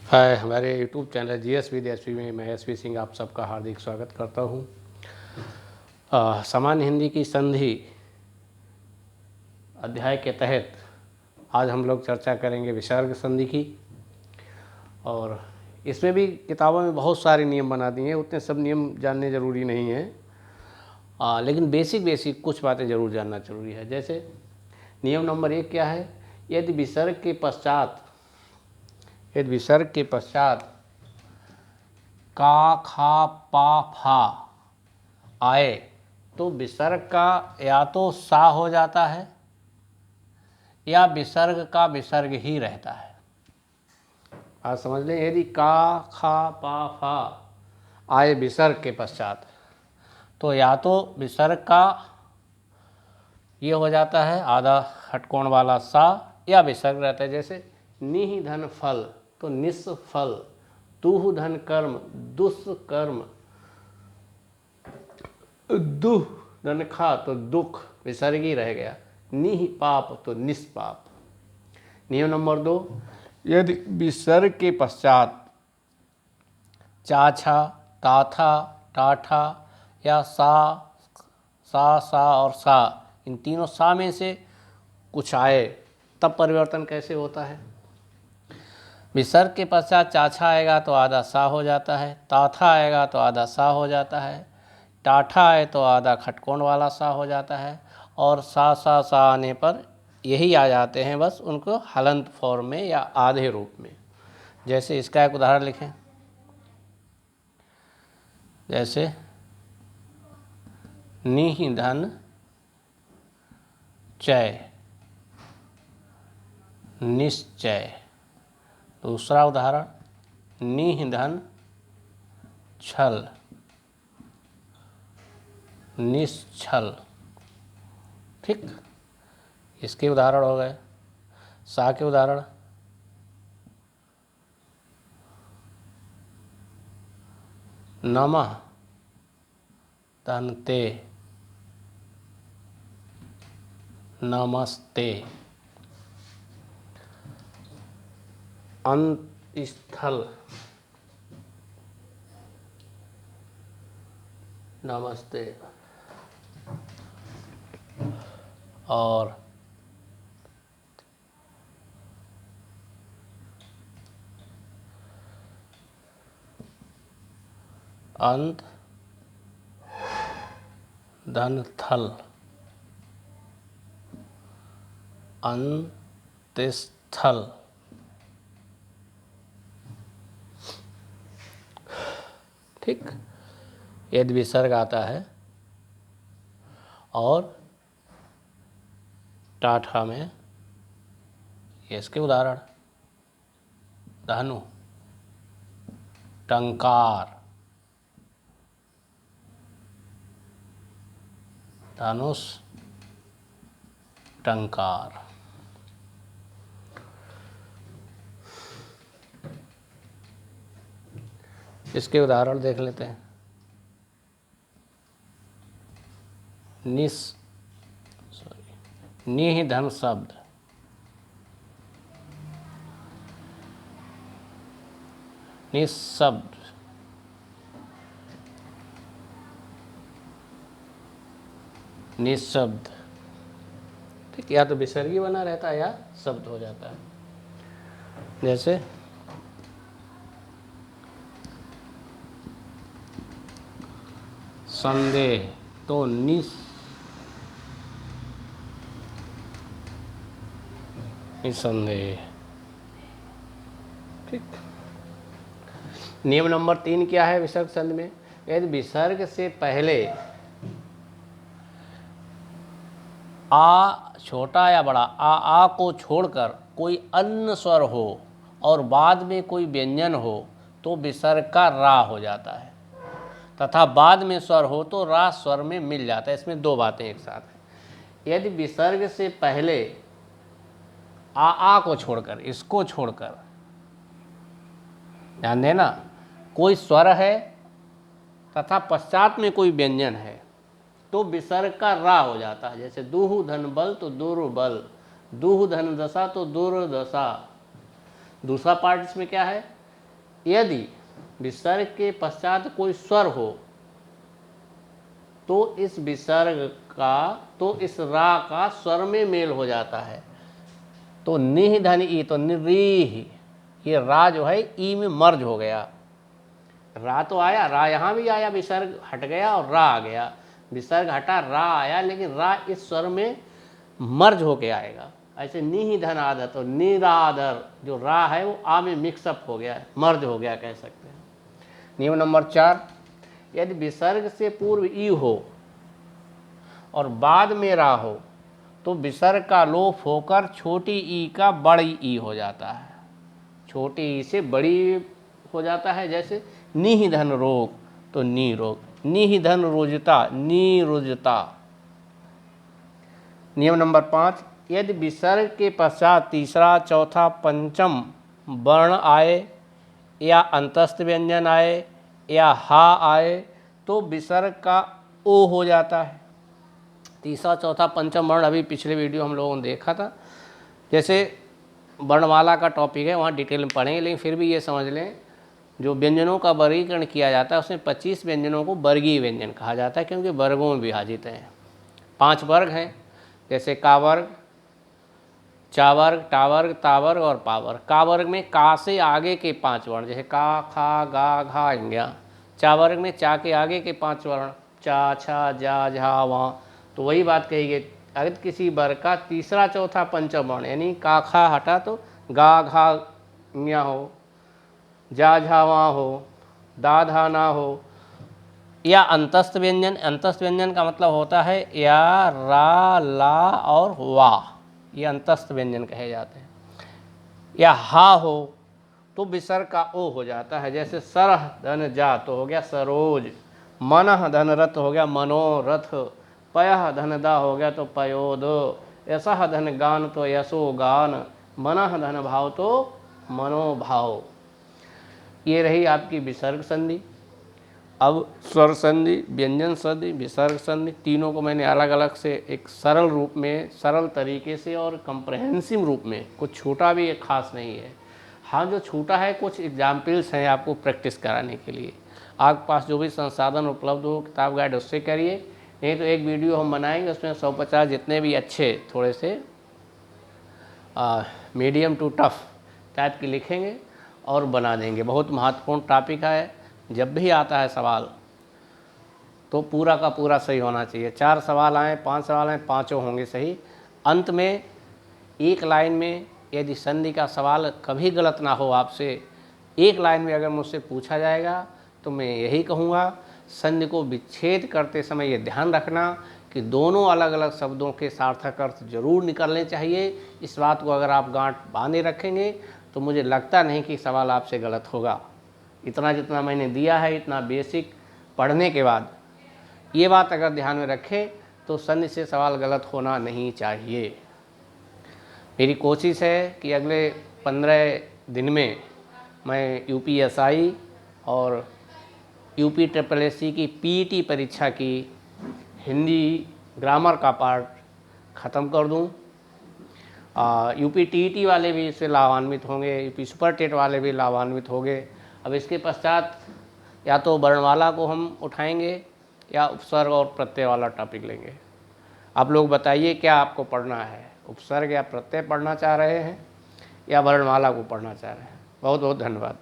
हाय, हमारे YouTube channel GS with SV में मैं एसवी सिंह आप सबका हार्दिक स्वागत करता हूँ। सामान्य हिंदी की संधि अध्याय के तहत आज हम लोग चर्चा करेंगे विसर्ग संधि की। और इसमें भी किताबों में बहुत सारे नियम बना दिए हैं, उतने सब नियम जानने ज़रूरी नहीं है, लेकिन बेसिक कुछ बातें ज़रूर जानना जरूरी है। जैसे नियम नंबर 1 क्या है, यदि विसर्ग के पश्चात का खा पा फा आए तो विसर्ग का या तो सा हो जाता है या विसर्ग का विसर्ग ही रहता है। आप समझ लें, यदि का खा पा फा आए विसर्ग के पश्चात तो या तो विसर्ग का ये हो जाता है आधा हटकोण वाला सा या विसर्ग रहता है। जैसे निह धन फल तो निस फल, दुह धन कर्म दुष्कर्म, दुह धन खा तो दुख विसर्ग ही रह गया, निह पाप तो निष्पाप। नियम नंबर 2, यदि विसर्ग के पश्चात चाछा ताथा टाठा या सा और सा इन तीनों सा में से कुछ आए तब परिवर्तन कैसे होता है। विसर्ग के पश्चात चाछा आएगा तो आधा सा हो जाता है, ताथा आएगा तो आधा सा हो जाता है, टाठा आए तो आधा खटकोण वाला सा हो जाता है, और सा आने पर यही आ जाते हैं, बस उनको हलंत फॉर्म में या आधे रूप में। जैसे इसका एक उदाहरण लिखें, जैसे निह धन चय निश्चय। दूसरा उदाहरण निह धन छल निश्छल। ठीक, इसके उदाहरण हो गए। सा के उदाहरण नमः तन्ते नमस्ते, अंतस्थल नमस्ते, और अंत धन थल अंतस्थल। ठीक, यदि विसर्ग आता है और टाठा में इसके उदाहरण धनु टंकार धनुष टंकार। इसके उदाहरण देख लेते हैं। निह धन शब्द निशब्द, निशब्द। ठीक, या तो विसर्गी बना रहता है या शब्द हो जाता है। जैसे संदेह तो निसंदेह। ठीक, नियम नंबर 3 क्या है विसर्ग संधि में, यदि विसर्ग से पहले आ छोटा या बड़ा आ को छोड़कर कोई अन्य स्वर हो और बाद में कोई व्यंजन हो तो विसर्ग का रा हो जाता है, तथा बाद में स्वर हो तो रा स्वर में मिल जाता है। इसमें दो बातें एक साथ हैं। यदि विसर्ग से पहले आ को छोड़कर, इसको छोड़कर, ध्यान देना, कोई स्वर है तथा पश्चात में कोई व्यंजन है तो विसर्ग का रा हो जाता है। जैसे दुह धन बल तो दुर्बल, दुह धन दशा तो दुर्दशा। दूसरा पार्ट इसमें क्या है, यदि विसर्ग के पश्चात कोई स्वर हो तो इस विसर्ग का तो इस रा का स्वर में मेल हो जाता है। तो निह धन ई, तो निरीह, ये रा जो है ई में मर्ज हो गया। रा तो आया, रा यहाँ भी आया, विसर्ग हट गया और रा आ गया। विसर्ग हटा, रा आया, लेकिन रा इस स्वर में मर्ज होके आएगा। ऐसे निह धन आदर, तो निरादर जो रा है वो आ में मिक्सअप हो गया, मर्ज हो गया कह सकते हैं। नियम नंबर 4, यदि विसर्ग से पूर्व ई हो और बाद में रा हो तो विसर्ग का लोप होकर छोटी ई का बड़ी ई हो जाता है। छोटी ई से बड़ी हो जाता है, जैसे निह धन रोग, तो नी रोग, निह धन रोजता, नी रोजता। नियम नंबर 5, यदि विसर्ग के पश्चात तीसरा, चौथा, पंचम वर्ण आए या अंतस्थ व्यंजन आए या हा आए तो विसर्ग का ओ हो जाता है। तीसरा, चौथा, पंचम वर्ण अभी पिछले वीडियो हम लोगों ने देखा था। जैसे वर्णमाला का टॉपिक है, वहाँ डिटेल में पढ़ेंगे, लेकिन फिर भी ये समझ लें जो व्यंजनों का वर्गीकरण किया जाता है उसमें 25 व्यंजनों को वर्गीय व्यंजन कहा जाता है, क्योंकि वर्गों में विभाजित हैं। 5 वर्ग हैं, जैसे का वर्ग, चा वर्ग, टा वर्ग, ता वर्ग और पा वर्ग। का वर्ग में का से आगे के 5 वर्ण, जैसे का, खा, गा, घा, इंग्या। चा वर्ग में चा के आगे के 5 वर्ण, चा, छा, जा, झा, वहाँ। तो वही बात कही गई, अगर किसी वर्ग का तीसरा, चौथा, पंचम वर्ण यानी का, खा हटा तो गा, घा, इंग्या हो, जा, झा, वहाँ हो, दा, धा, ना हो, या अंतस्थ व्यंजन। अंतस्थ व्यंजन का मतलब होता है या, रा, ला और वा, ये अंतस्थ व्यंजन कहे जाते हैं। या हा हो तो विसर्ग का ओ हो जाता है, जैसे सरह धन जा तो हो गया सरोज, मनः धन रथ हो गया मनोरथ, पयः धन दा हो गया तो पयोद, यशः धन गान तो यशो गान, मनः धन भाव तो मनोभाव। ये रही आपकी विसर्ग संधि। अब स्वर संधि, व्यंजन संधि, विसर्ग संधि, तीनों को मैंने अलग अलग से एक सरल रूप में, सरल तरीके से और कंप्रहेंसिव रूप में, कुछ छूटा भी एक खास नहीं है। हाँ, जो छूटा है कुछ एग्जाम्पल्स हैं आपको प्रैक्टिस कराने के लिए। आपके पास जो भी संसाधन उपलब्ध हो, किताब गाइड, उससे करिए, नहीं तो एक वीडियो हम बनाएंगे, उसमें 150 जितने भी अच्छे थोड़े से मीडियम टू टफ टाइप के लिखेंगे और बना देंगे। बहुत महत्वपूर्ण टॉपिक है, जब भी आता है सवाल तो पूरा का पूरा सही होना चाहिए। 4 सवाल आए, 5 सवाल आए, पाँचों होंगे सही। अंत में एक लाइन में यदि संधि का सवाल कभी गलत ना हो आपसे, एक लाइन में अगर मुझसे पूछा जाएगा तो मैं यही कहूँगा, संधि को विच्छेद करते समय ये ध्यान रखना कि दोनों अलग अलग शब्दों के सार्थक अर्थ जरूर निकलने चाहिए। इस बात को अगर आप गांठ बांधे रखेंगे तो मुझे लगता नहीं कि सवाल आपसे गलत होगा। इतना जितना मैंने दिया है, इतना बेसिक पढ़ने के बाद ये बात अगर ध्यान में रखें तो संधि से सवाल गलत होना नहीं चाहिए। मेरी कोशिश है कि अगले 15 दिन में मैं यूपीएसआई और यूपी SSSC की पीटी परीक्षा की हिंदी ग्रामर का पार्ट ख़त्म कर दूं। यूपी TET वाले भी इससे लाभान्वित होंगे, यूपी सुपर टेट वाले भी लाभान्वित होंगे। अब इसके पश्चात या तो वर्णमाला को हम उठाएंगे या उपसर्ग और प्रत्यय वाला टॉपिक लेंगे। आप लोग बताइए क्या आपको पढ़ना है, उपसर्ग या प्रत्यय पढ़ना चाह रहे हैं या वर्णमाला को पढ़ना चाह रहे हैं। बहुत बहुत धन्यवाद।